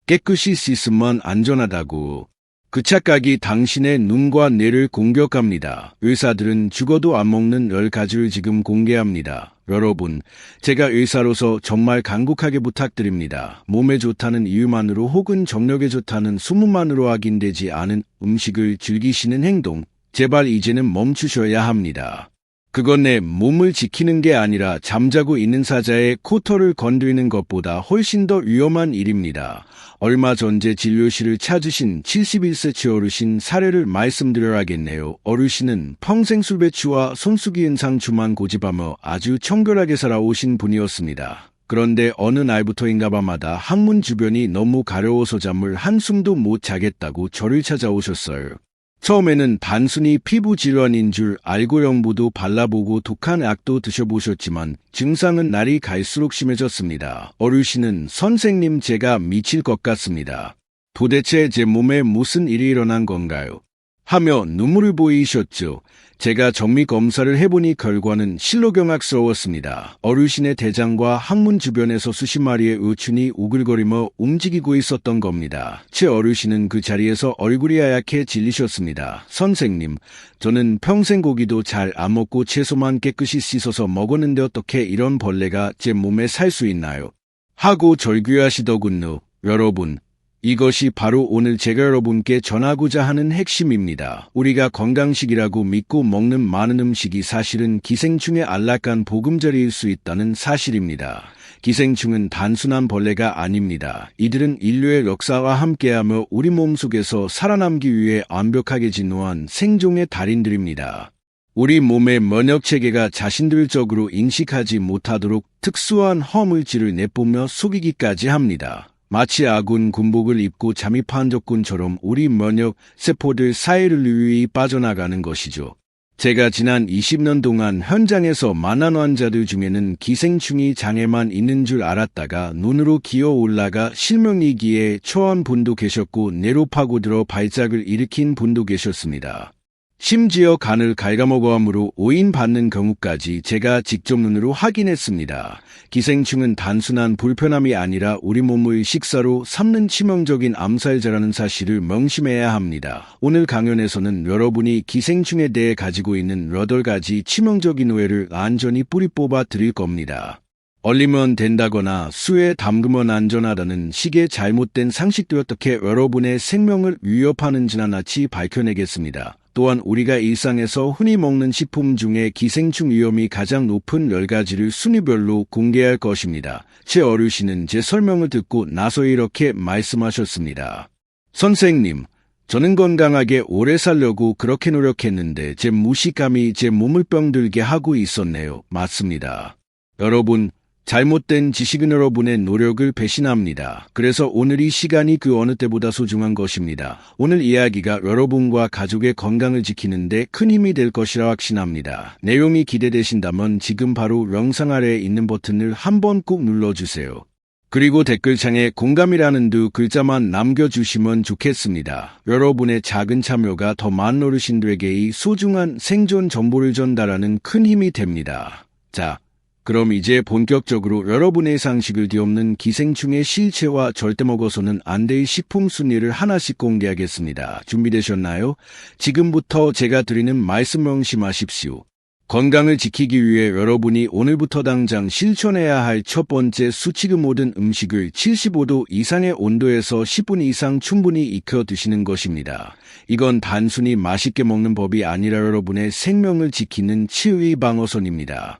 깨끗이 씻으면 안전하다고. 그 착각이 당신의 눈과 뇌를 공격합니다. 의사들은 죽어도 안 먹는 10가지를 지금 공개합니다. 여러분, 제가 의사로서 정말 간곡하게 부탁드립니다. 몸에 좋다는 이유만으로 혹은 정력에 좋다는 소문만으로 확인되지 않은 음식을 즐기시는 행동, 제발 이제는 멈추셔야 합니다. 그건 내 몸을 지키는 게 아니라 잠자고 있는 사자의 코털을 건드리는 것보다 훨씬 더 위험한 일입니다. 얼마 전 제 진료실을 찾으신 71세치 어르신 사례를 말씀드려야겠네요. 어르신은 평생 술배추와 손수기 은상추만 고집하며 아주 청결하게 살아오신 분이었습니다. 그런데 어느 날부터인가 밤마다 항문 주변이 너무 가려워서 잠을 한숨도 못 자겠다고 저를 찾아오셨어요. 처음에는 단순히 피부 질환인 줄 알고 영부도 발라보고 독한 약도 드셔보셨지만 증상은 날이 갈수록 심해졌습니다. 어르신은 선생님 제가 미칠 것 같습니다. 도대체 제 몸에 무슨 일이 일어난 건가요? 하며 눈물을 보이셨죠. 제가 정밀 검사를 해보니 결과는 실로경악스러웠습니다. 어르신의 대장과 항문 주변에서 수십 마리의 의춘이 우글거리며 움직이고 있었던 겁니다. 제 어르신은 그 자리에서 얼굴이 하얗게 질리셨습니다. 선생님, 저는 평생 고기도 잘 안 먹고 채소만 깨끗이 씻어서 먹었는데 어떻게 이런 벌레가 제 몸에 살 수 있나요? 하고 절규하시더군요. 여러분, 이것이 바로 오늘 제가 여러분께 전하고자 하는 핵심입니다. 우리가 건강식이라고 믿고 먹는 많은 음식이 사실은 기생충의 안락한 보금자리일 수 있다는 사실입니다. 기생충은 단순한 벌레가 아닙니다. 이들은 인류의 역사와 함께하며 우리 몸속에서 살아남기 위해 완벽하게 진화한 생존의 달인들입니다. 우리 몸의 면역체계가 자신들적으로 인식하지 못하도록 특수한 허물질을 내뿜며 속이기까지 합니다. 마치 아군 군복을 입고 잠입한 적군처럼 우리 면역 세포들 사이를 유유히 빠져나가는 것이죠. 제가 지난 20년 동안 현장에서 만난 환자들 중에는 기생충이 장애만 있는 줄 알았다가 눈으로 기어 올라가 실명이기에 처한 분도 계셨고 뇌로 파고들어 발작을 일으킨 분도 계셨습니다. 심지어 간을 갉아먹어 함으로 오인받는 경우까지 제가 직접 눈으로 확인했습니다. 기생충은 단순한 불편함이 아니라 우리 몸의 식사로 삼는 치명적인 암살자라는 사실을 명심해야 합니다. 오늘 강연에서는 여러분이 기생충에 대해 가지고 있는 8가지 치명적인 오해를 완전히 뿌리 뽑아 드릴 겁니다. 얼리면 된다거나 수에 담그면 안전하다는 식의 잘못된 상식도 어떻게 여러분의 생명을 위협하는지 낱낱이 밝혀내겠습니다. 또한 우리가 일상에서 흔히 먹는 식품 중에 기생충 위험이 가장 높은 10가지를 순위별로 공개할 것입니다. 제 어르신은 제 설명을 듣고 나서 이렇게 말씀하셨습니다. 선생님, 저는 건강하게 오래 살려고 그렇게 노력했는데 제 무식함이 제 몸을 병들게 하고 있었네요. 맞습니다. 여러분, 잘못된 지식은 여러분의 노력을 배신합니다. 그래서 오늘 이 시간이 그 어느 때보다 소중한 것입니다. 오늘 이야기가 여러분과 가족의 건강을 지키는데 큰 힘이 될 것이라 확신합니다. 내용이 기대되신다면 지금 바로 영상 아래에 있는 버튼을 한번 꼭 눌러주세요. 그리고 댓글창에 공감이라는 두 글자만 남겨주시면 좋겠습니다. 여러분의 작은 참여가 더 많은 어르신들에게 이 소중한 생존 정보를 전달하는 큰 힘이 됩니다. 자, 그럼 이제 본격적으로 여러분의 상식을 뒤엎는 기생충의 실체와 절대 먹어서는 안 될 식품 순위를 하나씩 공개하겠습니다. 준비되셨나요? 지금부터 제가 드리는 말씀 명심하십시오. 건강을 지키기 위해 여러분이 오늘부터 당장 실천해야 할 첫 번째 수치그 모든 음식을 75도 이상의 온도에서 10분 이상 충분히 익혀 드시는 것입니다. 이건 단순히 맛있게 먹는 법이 아니라 여러분의 생명을 지키는 치유의 방어선입니다.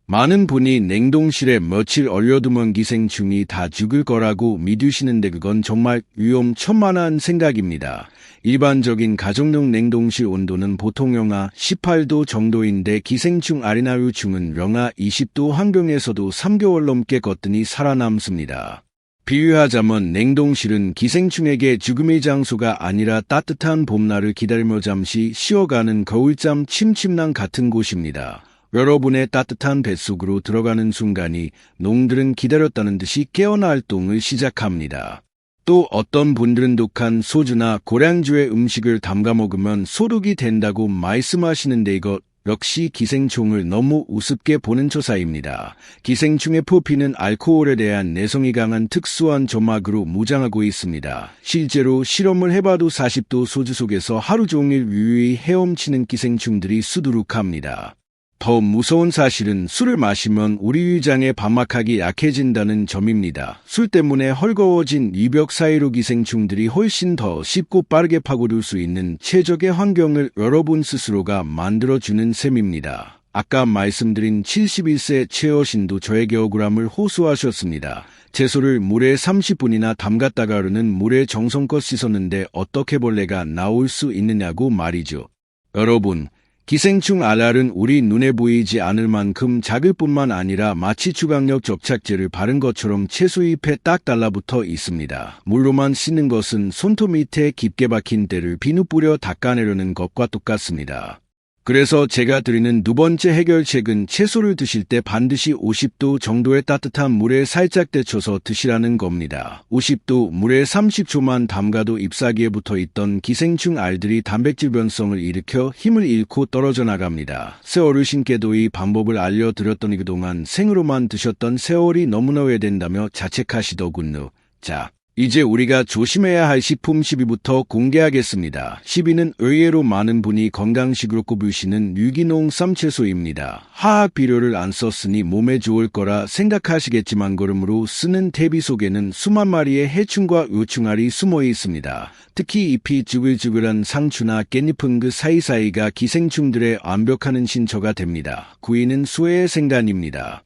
많은 분이 냉동실에 며칠 얼려두면 기생충이 다 죽을 거라고 믿으시는데 그건 정말 위험천만한 생각입니다. 일반적인 가정용 냉동실 온도는 보통 영하 18도 정도인데 기생충 아리나유충은 영하 20도 환경에서도 3개월 넘게 걷더니 살아남습니다. 비유하자면 냉동실은 기생충에게 죽음의 장소가 아니라 따뜻한 봄날을 기다리며 잠시 쉬어가는 겨울잠 침침난 같은 곳입니다. 여러분의 따뜻한 뱃속으로 들어가는 순간이 놈들은 기다렸다는 듯이 깨어나 활동을 시작합니다. 또 어떤 분들은 독한 소주나 고량주의 음식을 담가 먹으면 소독이 된다고 말씀하시는데 이것 역시 기생충을 너무 우습게 보는 조사입니다. 기생충의 표피는 알코올에 대한 내성이 강한 특수한 점막으로 무장하고 있습니다. 실제로 실험을 해봐도 40도 소주 속에서 하루 종일 유유히 헤엄치는 기생충들이 수두룩합니다. 더 무서운 사실은 술을 마시면 우리 위장의 반막하기 약해진다는 점입니다. 술 때문에 헐거워진 위벽 사이로 기생충들이 훨씬 더 쉽고 빠르게 파고들 수 있는 최적의 환경을 여러분 스스로가 만들어주는 셈입니다. 아까 말씀드린 71세 최어신도 저에게 억울함을 호소하셨습니다. 채소를 물에 30분이나 담갔다가 흐르는 물에 정성껏 씻었는데 어떻게 벌레가 나올 수 있느냐고 말이죠. 여러분, 기생충 알알은 우리 눈에 보이지 않을 만큼 작을 뿐만 아니라 마치 주광력 접착제를 바른 것처럼 채소 잎에 딱 달라붙어 있습니다. 물로만 씻는 것은 손톱 밑에 깊게 박힌 때를 비누 뿌려 닦아내려는 것과 똑같습니다. 그래서 제가 드리는 두 번째 해결책은 채소를 드실 때 반드시 50도 정도의 따뜻한 물에 살짝 데쳐서 드시라는 겁니다. 50도 물에 30초만 담가도 잎사귀에 붙어있던 기생충 알들이 단백질 변성을 일으켜 힘을 잃고 떨어져 나갑니다. 새 어르신께도 이 방법을 알려드렸더니 그동안 생으로만 드셨던 세월이 너무나 오래된다며 자책하시더군요. 자, 이제 우리가 조심해야 할 식품 10위부터 공개하겠습니다. 10위는 의외로 많은 분이 건강식으로 꼽으시는 유기농 쌈채소입니다. 화학 비료를 안 썼으니 몸에 좋을 거라 생각하시겠지만 그러므로 쓰는 대비 속에는 수만 마리의 해충과 요충알이 숨어 있습니다. 특히 잎이 쭈글쭈글한 상추나 깻잎은 그 사이사이가 기생충들의 완벽한 신처가 됩니다. 9위는 소의 생간입니다.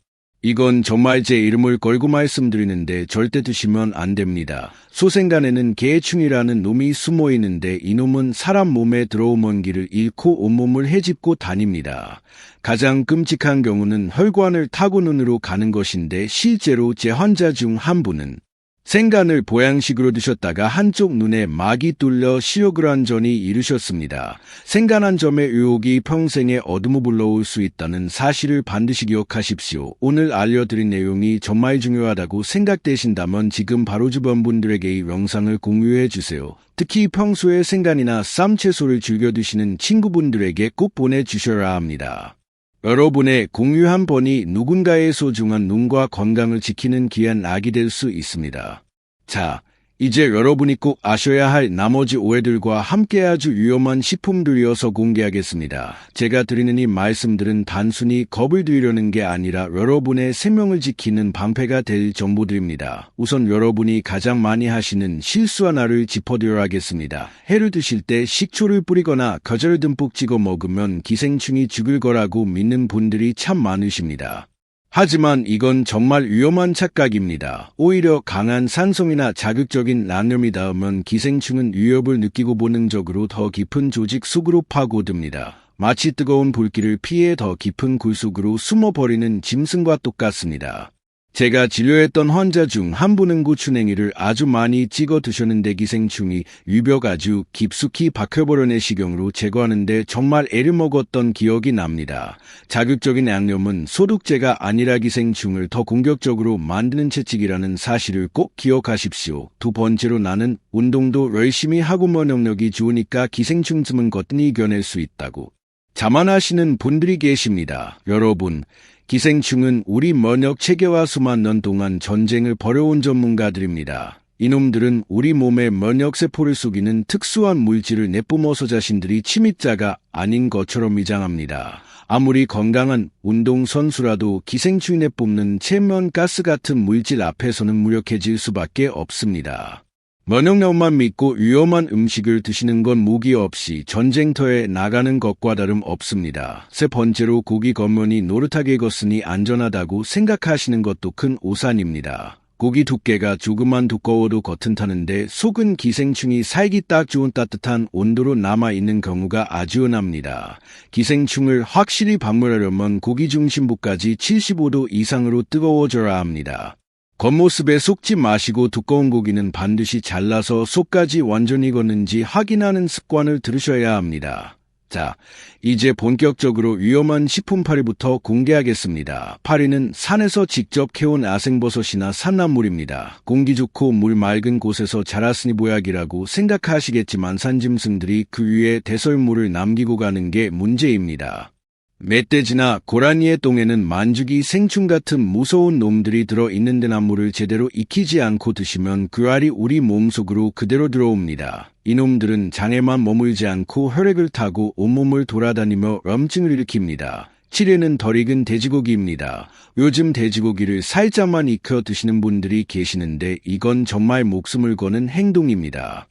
이건 정말 제 이름을 걸고 말씀드리는데 절대 드시면 안 됩니다. 소생간에는 개충이라는 놈이 숨어 있는데 이놈은 사람 몸에 들어오면 기를 잃고 온몸을 헤집고 다닙니다. 가장 끔찍한 경우는 혈관을 타고 눈으로 가는 것인데 실제로 제 환자 중 한 분은 생간을 보양식으로 드셨다가 한쪽 눈에 막이 뚫려 시력을 한 전이 이르셨습니다. 생간 한 점의 유혹이 평생에 어둠을 불러올 수 있다는 사실을 반드시 기억하십시오. 오늘 알려드린 내용이 정말 중요하다고 생각되신다면 지금 바로 주변 분들에게 이 영상을 공유해 주세요. 특히 평소에 생간이나 쌈채소를 즐겨 드시는 친구분들에게 꼭 보내주셔야 합니다. 여러분의 공유 한 번이 누군가의 소중한 눈과 건강을 지키는 귀한 낙이 될 수 있습니다. 자, 이제 여러분이 꼭 아셔야 할 나머지 오해들과 함께 아주 위험한 식품들이어서 공개하겠습니다. 제가 드리는 이 말씀들은 단순히 겁을 드리려는 게 아니라 여러분의 생명을 지키는 방패가 될 정보들입니다. 우선 여러분이 가장 많이 하시는 실수 하나를 짚어드려 하겠습니다. 회를 드실 때 식초를 뿌리거나 겨자를 듬뿍 찍어 먹으면 기생충이 죽을 거라고 믿는 분들이 참 많으십니다. 하지만 이건 정말 위험한 착각입니다. 오히려 강한 산성이나 자극적인 라념이 닿으면 기생충은 위협을 느끼고 본능적으로 더 깊은 조직 속으로 파고듭니다. 마치 뜨거운 불길을 피해 더 깊은 굴 속으로 숨어버리는 짐승과 똑같습니다. 제가 진료했던 환자 중 한 분은 고추냉이를 아주 많이 찍어 드셨는데 기생충이 위벽 아주 깊숙이 박혀버려 내시경으로 제거하는데 정말 애를 먹었던 기억이 납니다. 자극적인 양념은 소독제가 아니라 기생충을 더 공격적으로 만드는 채찍이라는 사실을 꼭 기억하십시오. 두 번째로 나는 운동도 열심히 하고 면역력이 좋으니까 기생충쯤은 거뜬히 이겨낼 수 있다고 자만하시는 분들이 계십니다. 여러분, 기생충은 우리 면역 체계와 수만 년 동안 전쟁을 벌여온 전문가들입니다. 이놈들은 우리 몸의 면역세포를 속이는 특수한 물질을 내뿜어서 자신들이 침입자가 아닌 것처럼 위장합니다. 아무리 건강한 운동선수라도 기생충이 내뿜는 체면가스 같은 물질 앞에서는 무력해질 수밖에 없습니다. 면역력만 믿고 위험한 음식을 드시는 건 무기 없이 전쟁터에 나가는 것과 다름 없습니다. 세 번째로 고기 겉면이 노릇하게 익었으니 안전하다고 생각하시는 것도 큰 오산입니다. 고기 두께가 조금만 두꺼워도 겉은 타는데 속은 기생충이 살기 딱 좋은 따뜻한 온도로 남아있는 경우가 아주 흔합니다. 기생충을 확실히 박멸하려면 고기 중심부까지 75도 이상으로 뜨거워져야 합니다. 겉모습에 속지 마시고 두꺼운 고기는 반드시 잘라서 속까지 완전히 익었는지 확인하는 습관을 들으셔야 합니다. 자, 이제 본격적으로 위험한 식품 8위부터 공개하겠습니다. 8위는 산에서 직접 캐온 야생버섯이나 산나물입니다. 공기 좋고 물 맑은 곳에서 자랐으니 보약이라고 생각하시겠지만 산짐승들이 그 위에 대설물을 남기고 가는 게 문제입니다. 멧돼지나 고라니의 똥에는 만주기 생충 같은 무서운 놈들이 들어있는데 나물을 제대로 익히지 않고 드시면 그 알이 우리 몸속으로 그대로 들어옵니다. 이놈들은 장에만 머물지 않고 혈액을 타고 온몸을 돌아다니며 염증을 일으킵니다. 7회는 덜 익은 돼지고기입니다. 요즘 돼지고기를 살짝만 익혀 드시는 분들이 계시는데 이건 정말 목숨을 거는 행동입니다.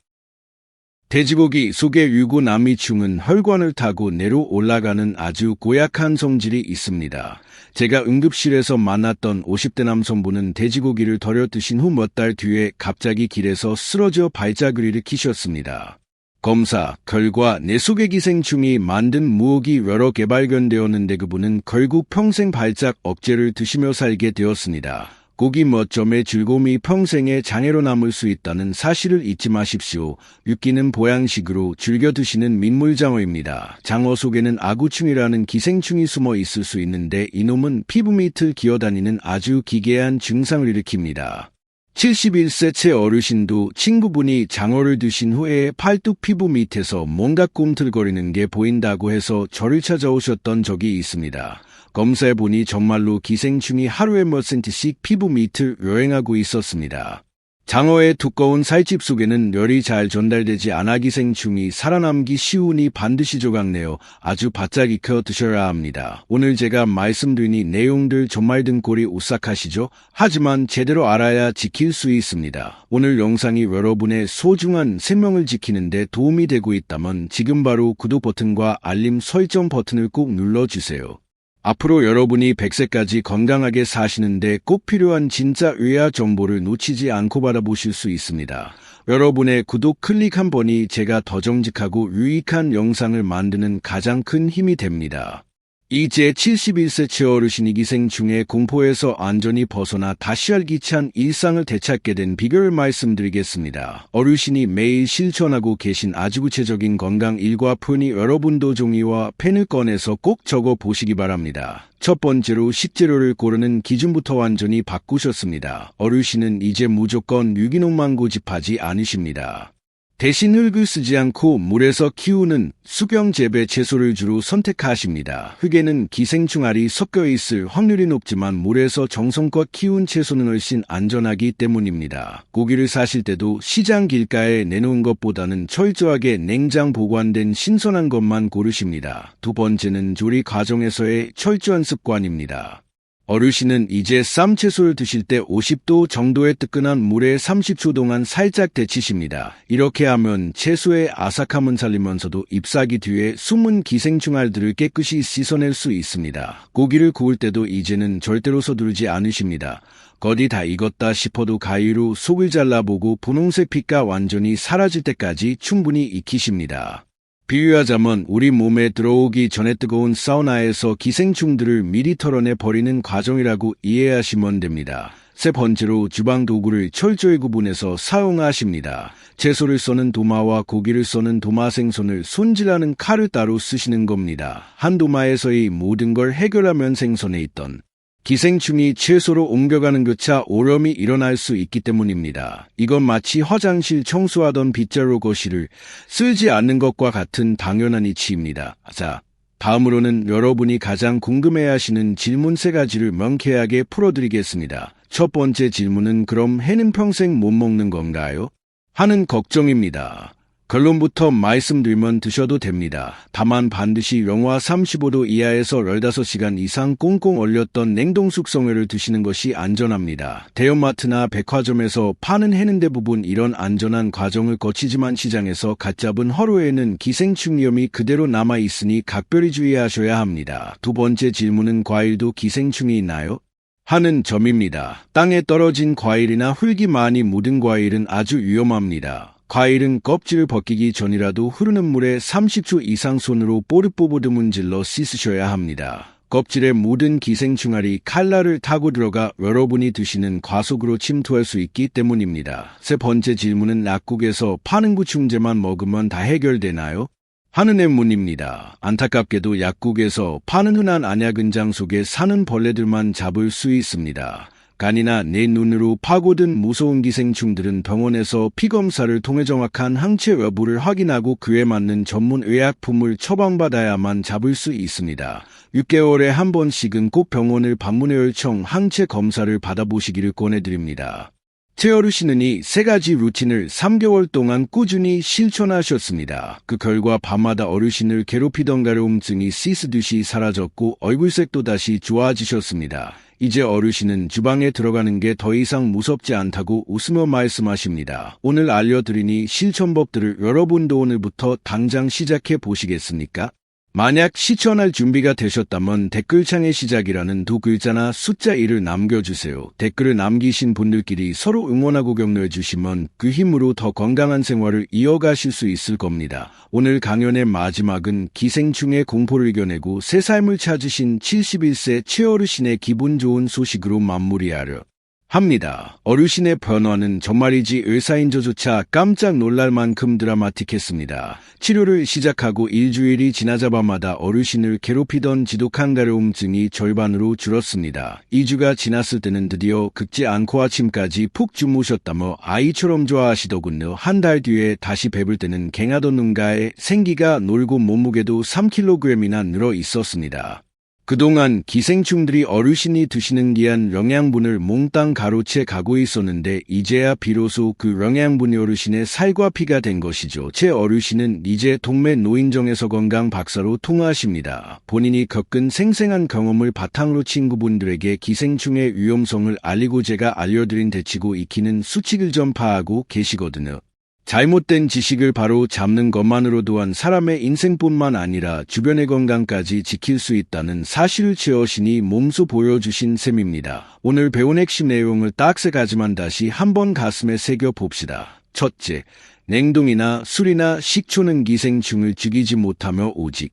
돼지고기 속의 유구남이충은 혈관을 타고 내로 올라가는 아주 고약한 성질이 있습니다. 제가 응급실에서 만났던 50대 남성분은 돼지고기를 덜여 드신 후 몇 달 뒤에 갑자기 길에서 쓰러져 발작을 일으키셨습니다. 검사 결과 내 속의 기생충이 만든 무혹이 여러 개 발견되었는데 그분은 결국 평생 발작 억제를 드시며 살게 되었습니다. 고기 몇 점의 즐거움이 평생의 장애로 남을 수 있다는 사실을 잊지 마십시오. 육기는 보양식으로 즐겨 드시는 민물장어입니다. 장어 속에는 아구충이라는 기생충이 숨어 있을 수 있는데 이놈은 피부 밑을 기어다니는 아주 기괴한 증상을 일으킵니다. 71세 채 어르신도 친구분이 장어를 드신 후에 팔뚝 피부 밑에서 뭔가 꿈틀거리는 게 보인다고 해서 저를 찾아오셨던 적이 있습니다. 검사해보니 정말로 기생충이 하루에 몇 센티씩 피부 밑을 여행하고 있었습니다. 장어의 두꺼운 살집 속에는 열이 잘 전달되지 않아 기생충이 살아남기 쉬우니 반드시 조각내어 아주 바짝 익혀 드셔야 합니다. 오늘 제가 말씀드린 이 내용들 정말 등골이 오싹하시죠? 하지만 제대로 알아야 지킬 수 있습니다. 오늘 영상이 여러분의 소중한 생명을 지키는 데 도움이 되고 있다면 지금 바로 구독 버튼과 알림 설정 버튼을 꼭 눌러주세요. 앞으로 여러분이 100세까지 건강하게 사시는데 꼭 필요한 진짜 의학 정보를 놓치지 않고 받아보실 수 있습니다. 여러분의 구독 클릭 한 번이 제가 더 정직하고 유익한 영상을 만드는 가장 큰 힘이 됩니다. 이제 71세 채 어르신이 기생충의 공포에서 안전히 벗어나 다시 활기찬 일상을 되찾게 된 비결을 말씀드리겠습니다. 어르신이 매일 실천하고 계신 아주 구체적인 건강 일과편이 여러분도 종이와 펜을 꺼내서 꼭 적어 보시기 바랍니다. 첫 번째로 식재료를 고르는 기준부터 완전히 바꾸셨습니다. 어르신은 이제 무조건 유기농만 고집하지 않으십니다. 대신 흙을 쓰지 않고 물에서 키우는 수경 재배 채소를 주로 선택하십니다. 흙에는 기생충 알이 섞여 있을 확률이 높지만 물에서 정성껏 키운 채소는 훨씬 안전하기 때문입니다. 고기를 사실 때도 시장 길가에 내놓은 것보다는 철저하게 냉장 보관된 신선한 것만 고르십니다. 두 번째는 조리 과정에서의 철저한 습관입니다. 어르신은 이제 쌈채소를 드실 때 50도 정도의 뜨끈한 물에 30초 동안 살짝 데치십니다. 이렇게 하면 채소의 아삭함은 살리면서도 잎사귀 뒤에 숨은 기생충알들을 깨끗이 씻어낼 수 있습니다. 고기를 구울 때도 이제는 절대로 서두르지 않으십니다. 거의 다 익었다 싶어도 가위로 속을 잘라보고 분홍색 빛가 완전히 사라질 때까지 충분히 익히십니다. 비유하자면 우리 몸에 들어오기 전에 뜨거운 사우나에서 기생충들을 미리 털어내 버리는 과정이라고 이해하시면 됩니다. 세 번째로 주방 도구를 철저히 구분해서 사용하십니다. 채소를 써는 도마와 고기를 써는 도마, 생선을 손질하는 칼을 따로 쓰시는 겁니다. 한 도마에서의 모든 걸 해결하면 생선에 있던 기생충이 채소로 옮겨가는 교차 오염이 일어날 수 있기 때문입니다. 이건 마치 화장실 청소하던 빗자루 거실을 쓸지 않는 것과 같은 당연한 이치입니다. 자, 다음으로는 여러분이 가장 궁금해하시는 질문 3가지를 명쾌하게 풀어드리겠습니다. 첫 번째 질문은 그럼 해는 평생 못 먹는 건가요? 하는 걱정입니다. 결론부터 말씀드리면 드셔도 됩니다. 다만 반드시 영하 35도 이하에서 15시간 이상 꽁꽁 얼렸던 냉동 숙성회를 드시는 것이 안전합니다. 대형마트나 백화점에서 파는 해는 대부분 이런 안전한 과정을 거치지만 시장에서 갓 잡은 허로에는 기생충 위험이 그대로 남아있으니 각별히 주의하셔야 합니다. 두 번째 질문은 과일도 기생충이 있나요? 하는 점입니다. 땅에 떨어진 과일이나 흙이 많이 묻은 과일은 아주 위험합니다. 과일은 껍질을 벗기기 전이라도 흐르는 물에 30초 이상 손으로 뽀득뽀득 문질러 씻으셔야 합니다. 껍질에 묻은 기생충알이 칼날을 타고 들어가 여러분이 드시는 과속으로 침투할 수 있기 때문입니다. 세 번째 질문은 약국에서 파는 구충제만 먹으면 다 해결되나요? 하는 의문입니다. 안타깝게도 약국에서 파는 흔한 안약은장 속에 사는 벌레들만 잡을 수 있습니다. 간이나 내 눈으로 파고든 무서운 기생충들은 병원에서 피검사를 통해 정확한 항체 여부를 확인하고 그에 맞는 전문 의약품을 처방받아야만 잡을 수 있습니다. 6개월에 한 번씩은 꼭 병원을 방문해 혈청 항체 검사를 받아보시기를 권해드립니다. 최어르신은 이 3가지 루틴을 3개월 동안 꾸준히 실천하셨습니다. 그 결과 밤마다 어르신을 괴롭히던 가려움증이 씻듯이 사라졌고 얼굴색도 다시 좋아지셨습니다. 이제 어르신은 주방에 들어가는 게 더 이상 무섭지 않다고 웃으며 말씀하십니다. 오늘 알려드리니 실천법들을 여러분도 오늘부터 당장 시작해 보시겠습니까? 만약 실천할 준비가 되셨다면 댓글창에 시작이라는 2글자나 숫자 1을 남겨주세요. 댓글을 남기신 분들끼리 서로 응원하고 격려해 주시면 그 힘으로 더 건강한 생활을 이어가실 수 있을 겁니다. 오늘 강연의 마지막은 기생충의 공포를 이겨내고 새 삶을 찾으신 71세 최어르신의 기분 좋은 소식으로 마무리하려 합니다. 어르신의 변화는 정말이지 의사인저조차 깜짝 놀랄 만큼 드라마틱했습니다. 치료를 시작하고 일주일이 지나자 밤마다 어르신을 괴롭히던 지독한 가려움증이 절반으로 줄었습니다. 2주가 지났을 때는 드디어 긁지 않고 아침까지 푹 주무셨다며 아이처럼 좋아하시더군요. 한 달 뒤에 다시 배불 때는 갱하던 눈가에 생기가 놀고 몸무게도 3kg이나 늘어 있었습니다. 그동안 기생충들이 어르신이 드시는 귀한 영양분을 몽땅 가로채 가고 있었는데 이제야 비로소 그 영양분이 어르신의 살과 피가 된 것이죠. 제 어르신은 이제 동네 노인정에서 건강 박사로 통하십니다. 본인이 겪은 생생한 경험을 바탕으로 친구분들에게 기생충의 위험성을 알리고 제가 알려드린 데치고 익히는 수칙을 전파하고 계시거든요. 잘못된 지식을 바로 잡는 것만으로 또한 사람의 인생뿐만 아니라 주변의 건강까지 지킬 수 있다는 사실을 최어신이 몸소 보여주신 셈입니다. 오늘 배운 핵심 내용을 딱 3가지만 다시 한번 가슴에 새겨봅시다. 첫째, 냉동이나 술이나 식초는 기생충을 죽이지 못하며 오직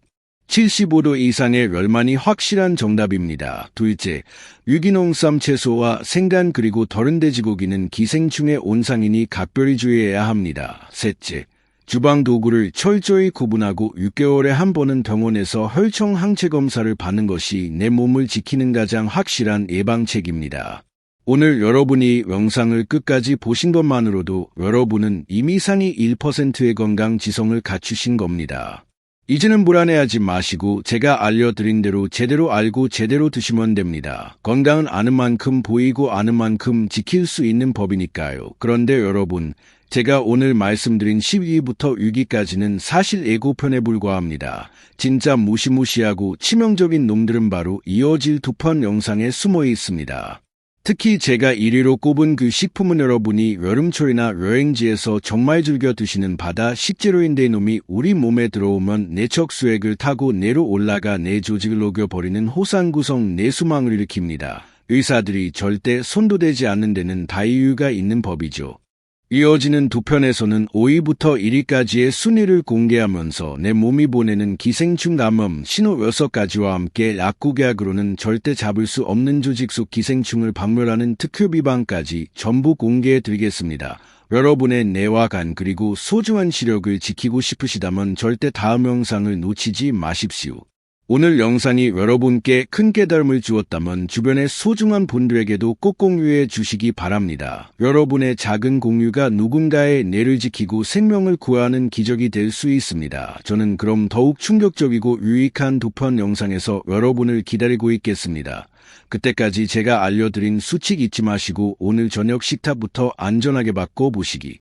75도 이상의 멸만이 확실한 정답입니다. 둘째, 유기농 채소와 생간 그리고 다른 돼지고기는 기생충의 온상이니 각별히 주의해야 합니다. 셋째, 주방 도구를 철저히 구분하고 6개월에 한 번은 병원에서 혈청 항체 검사를 받는 것이 내 몸을 지키는 가장 확실한 예방책입니다. 오늘 여러분이 영상을 끝까지 보신 것만으로도 여러분은 이미 상위 1%의 건강 지성을 갖추신 겁니다. 이제는 불안해하지 마시고 제가 알려드린 대로 제대로 알고 제대로 드시면 됩니다. 건강은 아는 만큼 보이고 아는 만큼 지킬 수 있는 법이니까요. 그런데 여러분, 제가 오늘 말씀드린 12위부터 6위까지는 사실 예고편에 불과합니다. 진짜 무시무시하고 치명적인 놈들은 바로 이어질 2편 영상에 숨어 있습니다. 특히 제가 1위로 꼽은 그 식품은 여러분이 여름철이나 여행지에서 정말 즐겨 드시는 바다 식재료인데 이놈이 우리 몸에 들어오면 내적 수액을 타고 내로 올라가 내 조직을 녹여버리는 호상구성 내수망을 일으킵니다. 의사들이 절대 손도 대지 않는 데는 다 이유가 있는 법이죠. 이어지는 2편에서는 5위부터 1위까지의 순위를 공개하면서 내 몸이 보내는 기생충 감염 신호 6가지와 함께 약국약으로는 절대 잡을 수 없는 조직 속 기생충을 박멸하는 특효 비방까지 전부 공개해드리겠습니다. 여러분의 뇌와 간 그리고 소중한 시력을 지키고 싶으시다면 절대 다음 영상을 놓치지 마십시오. 오늘 영상이 여러분께 큰 깨달음을 주었다면 주변의 소중한 분들에게도 꼭 공유해 주시기 바랍니다. 여러분의 작은 공유가 누군가의 뇌를 지키고 생명을 구하는 기적이 될 수 있습니다. 저는 그럼 더욱 충격적이고 유익한 2편 영상에서 여러분을 기다리고 있겠습니다. 그때까지 제가 알려드린 수칙 잊지 마시고 오늘 저녁 식탁부터 안전하게 바꿔 보시기